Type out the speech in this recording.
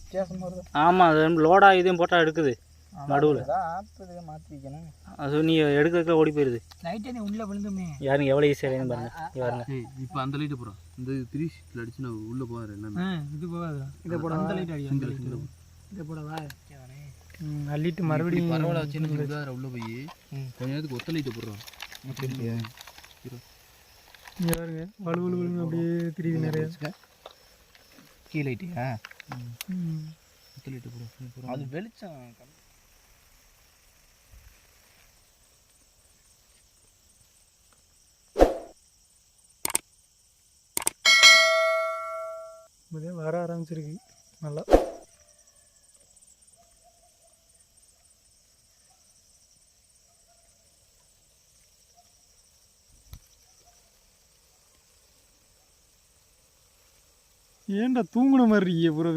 வித்தியாசமாக வருது. ஆமாம், அது லோடாக இதையும் போட்டால் எடுக்குது நடுவில். ஆற்று மாற்றி வைக்கணும். அது நீ எடுக்கிறதுக்குள்ள ஓடி போயிடுது. லைட்டே நீ உள்ளே விழுந்துமே யாருங்க எவ்வளோ ஈஸியாக வேணும் பாருங்க. பாருங்க இப்போ அந்த லைட்டு போகிறோம். இந்த 3 ஷீட்டில் அடிச்சு நான் உள்ளே போகிறேன். என்னென்ன இது போகாது. இதை போட அந்த லைட் அடி. இதை போடவா அள்ளிட்டு மறுபடியும் பரவாயில்ல வச்சுன்னு உள்ளே போய் கொஞ்ச நேரத்துக்கு ஒத்த லைட்டை போடுறோம். இங்கே பாருங்க வலுவலு அப்படியே திரிவி நிறைய கீ லைட்டியா ஒத்த லைட்டு போடுறோம். அது வெளிச்சம் வர ஆரம்பிச்சிருக்கு நல்லா. ஏன்டா தூங்குன மாதிரி இருக்கீங்க பூரா